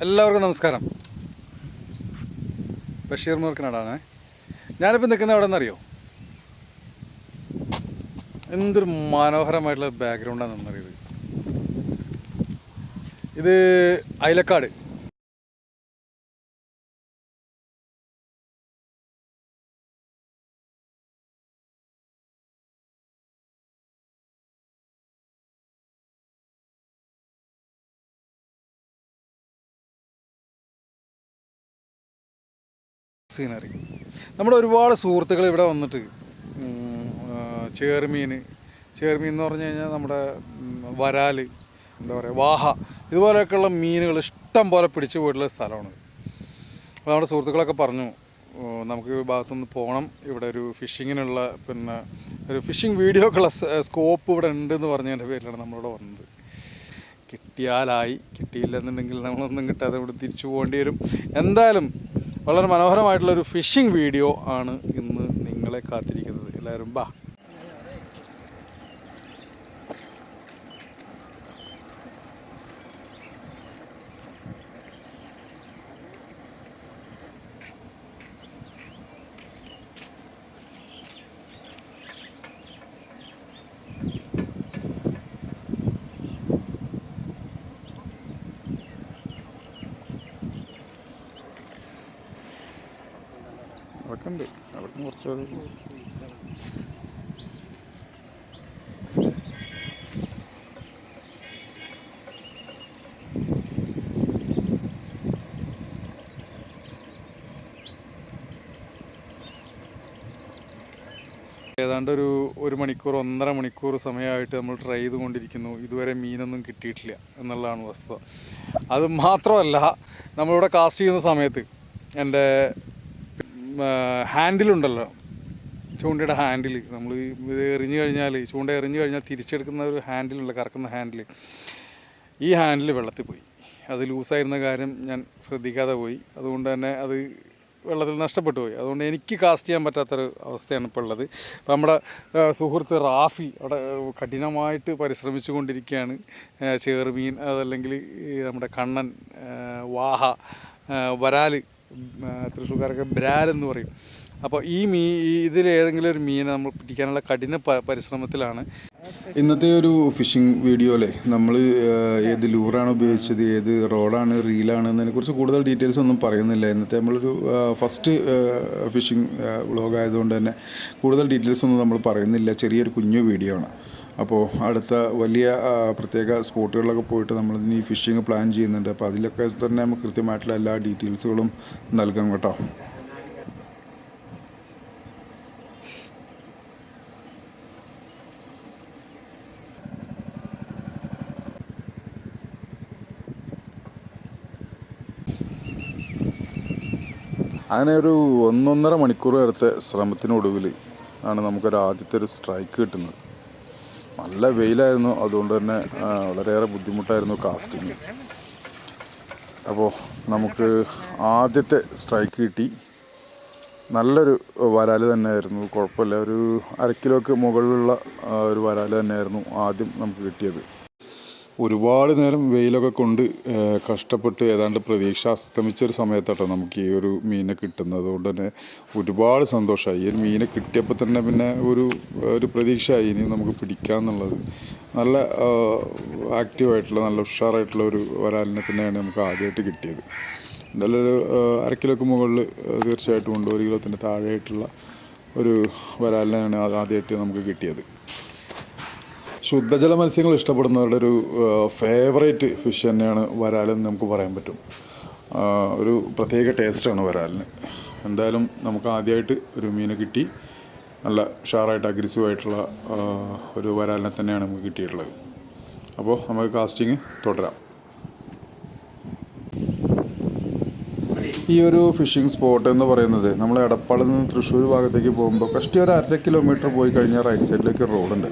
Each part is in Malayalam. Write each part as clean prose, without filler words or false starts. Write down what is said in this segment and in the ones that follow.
എല്ലാവർക്കും നമസ്കാരം. ബഷീർ മൂർക്കനാടാണ്. ഞാനിപ്പോൾ നിൽക്കുന്നത് എവിടെ നിന്നറിയോ? എന്തൊരു മനോഹരമായിട്ടുള്ള ബാക്ക്ഗ്രൗണ്ടാണെന്നറിയത്. ഇത് അയിലക്കാട്. സീനറി. നമ്മുടെ ഒരുപാട് സുഹൃത്തുക്കൾ ഇവിടെ വന്നിട്ട് ചേർമീൻ എന്ന് പറഞ്ഞു കഴിഞ്ഞാൽ നമ്മുടെ വരാൽ, എന്താ പറയുക, വാഹ, ഇതുപോലെയൊക്കെയുള്ള മീനുകൾ ഇഷ്ടം പോലെ പിടിച്ചു പോയിട്ടുള്ള സ്ഥലമാണ്. അപ്പോൾ നമ്മുടെ സുഹൃത്തുക്കളൊക്കെ പറഞ്ഞു നമുക്ക് ഈ ഭാഗത്തുനിന്ന് പോകണം, ഇവിടെ ഒരു ഫിഷിങ്ങിനുള്ള ഒരു ഫിഷിംഗ് വീഡിയോക്കുള്ള സ്കോപ്പ് ഇവിടെ ഉണ്ടെന്ന് പറഞ്ഞതിൻ്റെ പേരിലാണ് നമ്മളിവിടെ വന്നത്. കിട്ടിയാലായി, കിട്ടിയില്ലെന്നുണ്ടെങ്കിൽ നമ്മളൊന്നും കിട്ടാതെ ഇവിടെ തിരിച്ചു പോകേണ്ടി വരും. എന്തായാലും വളരെ മനോഹരമായിട്ടുള്ളൊരു ഫിഷിംഗ് വീഡിയോ ആണ് ഇന്ന് നിങ്ങളെ കാത്തിരിക്കുന്നത്. എല്ലാവരും ബാ. അതൊക്കെ ഉണ്ട്, അവിടുന്ന് കുറച്ച് ഏതാണ്ട് ഒരു മണിക്കൂർ 1.5 മണിക്കൂർ സമയമായിട്ട് നമ്മൾ ട്രൈ ചെയ്തുകൊണ്ടിരിക്കുന്നു. ഇതുവരെ മീനൊന്നും കിട്ടിയിട്ടില്ല എന്നുള്ളതാണ് വസ്തുത. അത് മാത്രമല്ല, നമ്മളിവിടെ കാസ്റ്റ് ചെയ്യുന്ന സമയത്ത് എൻ്റെ ഹാൻഡിലുണ്ടല്ലോ, ചൂണ്ടയുടെ ഹാൻഡിൽ, നമ്മൾ ഇത് എറിഞ്ഞു കഴിഞ്ഞാൽ, ചൂണ്ട എറിഞ്ഞു കഴിഞ്ഞാൽ തിരിച്ചെടുക്കുന്ന ഒരു ഹാൻഡിലുണ്ട്, കറക്കുന്ന ഹാൻഡിൽ, ഈ ഹാൻഡിൽ വെള്ളത്തിൽ പോയി. അത് ലൂസായിരുന്ന കാര്യം ഞാൻ ശ്രദ്ധിക്കാതെ പോയി. അതുകൊണ്ട് തന്നെ അത് വെള്ളത്തിൽ നഷ്ടപ്പെട്ടു പോയി. അതുകൊണ്ട് എനിക്ക് കാസ്റ്റ് ചെയ്യാൻ പറ്റാത്തൊരു അവസ്ഥയാണ് ഇപ്പോൾ ഉള്ളത്. അപ്പോൾ നമ്മുടെ സുഹൃത്ത് റാഫി അവിടെ കഠിനമായിട്ട് പരിശ്രമിച്ചു കൊണ്ടിരിക്കുകയാണ്. ചേറുമീൻ, അതല്ലെങ്കിൽ നമ്മുടെ കണ്ണൻ, വാഹ, വരാൽ, തൃശ്ശൂർക്കാരൊക്കെ ബ്രാലെന്ന് പറയും. അപ്പോൾ ഇതിലേതെങ്കിലും ഒരു മീനെ നമ്മൾ പിടിക്കാനുള്ള കഠിന പരിശ്രമത്തിലാണ്. ഇന്നത്തെ ഒരു ഫിഷിംഗ് വീഡിയോയിലെ നമ്മൾ ഏത് ലൂറാണ് ഉപയോഗിച്ചത്, ഏത് റോഡാണ്, റീലാണ് എന്നതിനെക്കുറിച്ച് കൂടുതൽ ഡീറ്റെയിൽസ് ഒന്നും പറയുന്നില്ല. ഇന്നത്തെ നമ്മളൊരു ഫസ്റ്റ് ഫിഷിംഗ് വ്ളോഗ് ആയതുകൊണ്ട് തന്നെ കൂടുതൽ ഡീറ്റെയിൽസ് ഒന്നും നമ്മൾ പറയുന്നില്ല. ചെറിയൊരു കുഞ്ഞു വീഡിയോ ആണ്. അപ്പോൾ അടുത്ത വലിയ പ്രത്യേക സ്പോട്ടുകളിലൊക്കെ പോയിട്ട് നമ്മളിനി ഫിഷിംഗ് പ്ലാൻ ചെയ്യുന്നുണ്ട്. അപ്പോൾ അതിലൊക്കെ തന്നെ നമുക്ക് കൃത്യമായിട്ടുള്ള എല്ലാ ഡീറ്റെയിൽസുകളും നൽകാം കേട്ടോ. അങ്ങനെ ഒരു 1.5 മണിക്കൂർ നേരത്തെ ശ്രമത്തിനൊടുവിൽ ആണ് നമുക്കൊരു ആദ്യത്തെ ഒരു സ്ട്രൈക്ക് കിട്ടുന്നത്. നല്ല വെയിലായിരുന്നു, അതുകൊണ്ട് തന്നെ വളരെയേറെ ബുദ്ധിമുട്ടായിരുന്നു കാസ്റ്റിങ്. അപ്പോൾ നമുക്ക് ആദ്യത്തെ സ്ട്രൈക്ക് കിട്ടി. നല്ലൊരു വരാൽ തന്നെയായിരുന്നു, കുഴപ്പമില്ല. ഒരു 1/2 കിലോയ്ക്ക് മുകളിലുള്ള ഒരു വരാൽ തന്നെയായിരുന്നു ആദ്യം നമുക്ക് കിട്ടിയത്. ഒരുപാട് നേരം വെയിലൊക്കെ കൊണ്ട് കഷ്ടപ്പെട്ട് ഏതാണ്ട് പ്രതീക്ഷ അസ്തമിച്ചൊരു സമയത്താട്ടോ നമുക്ക് ഈ ഒരു മീനെ കിട്ടുന്നത്. അതുകൊണ്ട് തന്നെ ഒരുപാട് സന്തോഷമായി. ഈ ഒരു മീനെ കിട്ടിയപ്പോൾ തന്നെ പിന്നെ ഒരു പ്രതീക്ഷയായി, ഇനി നമുക്ക് പിടിക്കാമെന്നുള്ളത്. നല്ല ആക്റ്റീവായിട്ടുള്ള, നല്ല ഉഷാറായിട്ടുള്ള ഒരു വരാലിനെ തന്നെയാണ് നമുക്ക് ആദ്യമായിട്ട് കിട്ടിയത്. എന്തായാലും ഒരു 1/2 കിലോയ്ക്ക് മുകളിൽ തീർച്ചയായിട്ടും ഉണ്ട്. 1 കിലോത്തിൻ്റെ താഴെയായിട്ടുള്ള ഒരു വരാലിനെയാണ് ആദ്യമായിട്ട് നമുക്ക് കിട്ടിയത്. ശുദ്ധജല മത്സ്യങ്ങൾ ഇഷ്ടപ്പെടുന്നവരുടെ ഒരു ഫേവറേറ്റ് ഫിഷ് തന്നെയാണ് വരാലെന്ന് നമുക്ക് പറയാൻ പറ്റും. ഒരു പ്രത്യേക ടേസ്റ്റാണ് വരാലിന്. എന്തായാലും നമുക്ക് ആദ്യമായിട്ട് ഒരു മീനെ കിട്ടി. നല്ല ഉഷാറായിട്ട് അഗ്രസീവായിട്ടുള്ള ഒരു വരാലിനെ തന്നെയാണ് നമുക്ക് കിട്ടിയിട്ടുള്ളത്. അപ്പോൾ നമുക്ക് കാസ്റ്റിങ് തുടരാം. ഈ ഒരു ഫിഷിംഗ് സ്പോട്ട് എന്ന് പറയുന്നത് നമ്മൾ എടപ്പാളിൽ നിന്ന് തൃശ്ശൂർ ഭാഗത്തേക്ക് പോകുമ്പോൾ കഷ്ടി ഒരു 1/2 കിലോമീറ്റർ പോയി കഴിഞ്ഞാൽ റൈറ്റ് സൈഡിലേക്ക് റോഡുണ്ട്.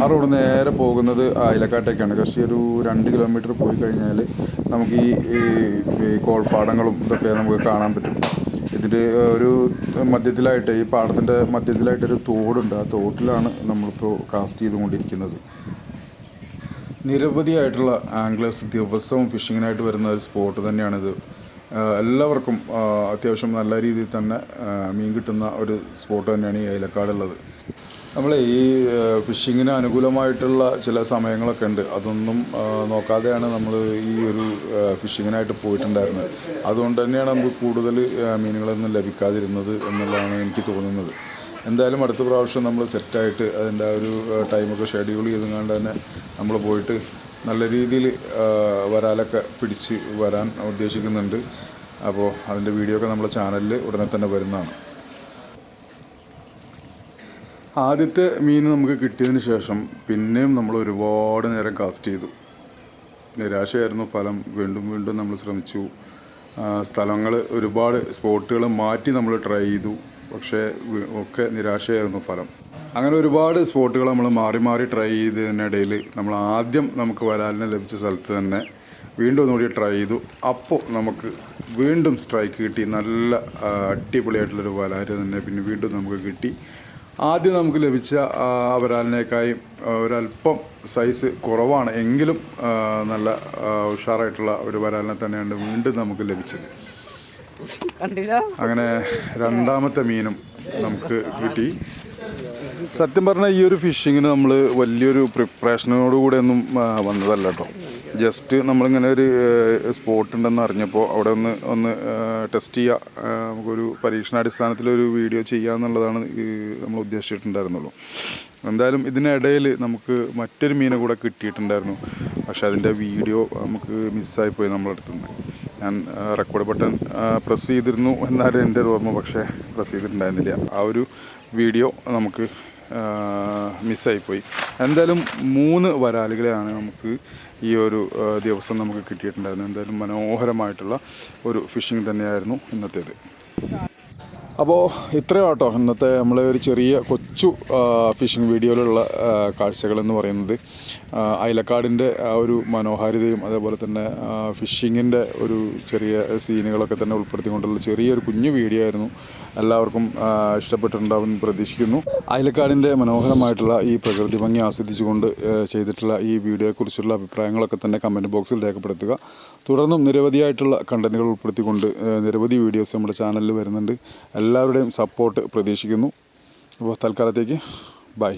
ആ റോഡ് നേരെ പോകുന്നത് അയിലക്കാട്ടേക്കാണ്. കഷ്ടി ഒരു 2 കിലോമീറ്റർ പോയി കഴിഞ്ഞാൽ നമുക്ക് ഈ കോൾപ്പാടങ്ങളും ഇതൊക്കെ നമുക്ക് കാണാൻ പറ്റും. ഇതിൻ്റെ ഒരു മധ്യത്തിലായിട്ട്, ഈ പാടത്തിൻ്റെ മധ്യത്തിലായിട്ടൊരു തോടുണ്ട്. ആ തോട്ടിലാണ് നമ്മളിപ്പോൾ കാസ്റ്റ് ചെയ്തുകൊണ്ടിരിക്കുന്നത്. നിരവധിയായിട്ടുള്ള ആംഗ്ലേഴ്സ് ദിവസവും ഫിഷിങ്ങിനായിട്ട് വരുന്ന ഒരു സ്പോട്ട് തന്നെയാണിത്. എല്ലാവർക്കും അത്യാവശ്യം നല്ല രീതിയിൽ തന്നെ മീൻ കിട്ടുന്ന ഒരു സ്പോട്ട് തന്നെയാണ് ഈ അയിലക്കാടുള്ളത്. നമ്മൾ ഈ ഫിഷിങ്ങിന് അനുകൂലമായിട്ടുള്ള ചില സമയങ്ങളൊക്കെ ഉണ്ട്. അതൊന്നും നോക്കാതെയാണ് നമ്മൾ ഈ ഒരു ഫിഷിങ്ങിനായിട്ട് പോയിട്ടുണ്ടായിരുന്നത്. അതുകൊണ്ട് തന്നെയാണ് നമുക്ക് കൂടുതൽ മീനുകളൊന്നും ലഭിക്കാതിരുന്നത് എന്നുള്ളതാണ് എനിക്ക് തോന്നുന്നത്. എന്തായാലും അടുത്ത പ്രാവശ്യം നമ്മൾ സെറ്റായിട്ട് അതിൻ്റെ ആ ഒരു ടൈമൊക്കെ ഷെഡ്യൂൾ ചെയ്തുകൊണ്ട് തന്നെ നമ്മൾ പോയിട്ട് നല്ല രീതിയിൽ വരാലൊക്കെ പിടിച്ച് വരാൻ ഉദ്ദേശിക്കുന്നുണ്ട്. അപ്പോൾ അതിൻ്റെ വീഡിയോ ഒക്കെ നമ്മുടെ ചാനലിൽ ഉടനെ തന്നെ വരുന്നതാണ്. ആദ്യത്തെ മീൻ നമുക്ക് കിട്ടിയതിന് ശേഷം പിന്നെയും നമ്മൾ ഒരുപാട് നേരം കാസ്റ്റ് ചെയ്തു. നിരാശയായിരുന്നു ഫലം. വീണ്ടും വീണ്ടും നമ്മൾ ശ്രമിച്ചു. സ്ഥലങ്ങൾ ഒരുപാട് സ്പോട്ടുകൾ മാറ്റി നമ്മൾ ട്രൈ ചെയ്തു. പക്ഷേ ഒക്കെ നിരാശയായിരുന്നു ഫലം. അങ്ങനെ ഒരുപാട് സ്പോട്ടുകൾ നമ്മൾ മാറി മാറി ട്രൈ ചെയ്തതിനിടയിൽ നമ്മൾ ആദ്യം നമുക്ക് വരാലിനെ ലഭിച്ച സ്ഥലത്ത് തന്നെ വീണ്ടും ഒന്നുകൂടി ട്രൈ ചെയ്തു. അപ്പോൾ നമുക്ക് വീണ്ടും സ്ട്രൈക്ക് കിട്ടി. നല്ല അടിപൊളിയായിട്ടുള്ളൊരു വരാല് തന്നെ പിന്നെ വീണ്ടും നമുക്ക് കിട്ടി. ആദ്യം നമുക്ക് ലഭിച്ച വരാലിനേക്കാളും ഒരല്പം സൈസ് കുറവാണ് എങ്കിലും നല്ല ഉഷാറായിട്ടുള്ള ഒരു വരാലിനെ തന്നെയാണ് വീണ്ടും നമുക്ക് ലഭിച്ചത്. അങ്ങനെ രണ്ടാമത്തെ മീനും നമുക്ക് കിട്ടി. സത്യം പറഞ്ഞാൽ ഈ ഒരു ഫിഷിങ്ങിന് നമ്മൾ വലിയൊരു പ്രിപ്പറേഷനോടുകൂടെ ഒന്നും വന്നതല്ല കേട്ടോ. ജസ്റ്റ് നമ്മളിങ്ങനെ ഒരു സ്പോട്ട് ഉണ്ടെന്ന് അറിഞ്ഞപ്പോൾ അവിടെ ഒന്ന് ടെസ്റ്റ് ചെയ്യുക, നമുക്കൊരു പരീക്ഷണാടിസ്ഥാനത്തിലൊരു വീഡിയോ ചെയ്യുക എന്നുള്ളതാണ് നമ്മൾ ഉദ്ദേശിച്ചിട്ടുണ്ടായിരുന്നുള്ളൂ. എന്തായാലും ഇതിനിടയിൽ നമുക്ക് മറ്റൊരു മീനെ കൂടെ കിട്ടിയിട്ടുണ്ടായിരുന്നു. പക്ഷേ അതിൻ്റെ വീഡിയോ നമുക്ക് മിസ്സായിപ്പോയി നമ്മളടുത്തുനിന്ന്. ഞാൻ റെക്കോർഡ് ബട്ടൺ പ്രസ് ചെയ്തിരുന്നു എന്നാലും എൻ്റെ ഒരു ഓർമ്മ, പക്ഷേ പ്രസ് ചെയ്തിട്ടുണ്ടായിരുന്നില്ല. ആ ഒരു വീഡിയോ നമുക്ക് മിസ്സായിപ്പോയി. എന്തായാലും 3 വരാലുകളെയാണ് നമുക്ക് ഈ ഒരു ദിവസം നമുക്ക് കിട്ടിയിട്ടുണ്ടായിരുന്നു. എന്തായാലും മനോഹരമായിട്ടുള്ള ഒരു ഫിഷിംഗ് തന്നെയായിരുന്നു ഇന്നത്തേത്. അപ്പോൾ ഇത്രയും കേട്ടോ ഇന്നത്തെ നമ്മളെ ഒരു ചെറിയ കൊച്ചു ഫിഷിംഗ് വീഡിയോയിലുള്ള കാഴ്ചകളെന്ന് പറയുന്നത്. അയിലക്കാടിൻ്റെ ആ ഒരു മനോഹാരിതയും അതേപോലെ തന്നെ ഫിഷിങ്ങിൻ്റെ ഒരു ചെറിയ സീനുകളൊക്കെ തന്നെ ഉൾപ്പെടുത്തിക്കൊണ്ടുള്ള ചെറിയൊരു കുഞ്ഞു വീഡിയോ ആയിരുന്നു. എല്ലാവർക്കും ഇഷ്ടപ്പെട്ടിട്ടുണ്ടാവുമെന്ന് പ്രതീക്ഷിക്കുന്നു. അയിലക്കാടിൻ്റെ മനോഹരമായിട്ടുള്ള ഈ പ്രകൃതി ഭംഗി ആസ്വദിച്ചുകൊണ്ട് ചെയ്തിട്ടുള്ള ഈ വീഡിയോയെക്കുറിച്ചുള്ള അഭിപ്രായങ്ങളൊക്കെ തന്നെ കമൻറ്റ് ബോക്സിൽ രേഖപ്പെടുത്തുക. തുടർന്നും നിരവധിയായിട്ടുള്ള കണ്ടൻറ്റുകൾ ഉൾപ്പെടുത്തിക്കൊണ്ട് നിരവധി വീഡിയോസ് നമ്മുടെ ചാനലിൽ വരുന്നുണ്ട്. എല്ലാവരുടെയും സപ്പോർട്ട് പ്രതീക്ഷിക്കുന്നു. അപ്പോൾ തൽക്കാലത്തേക്ക് ബൈ.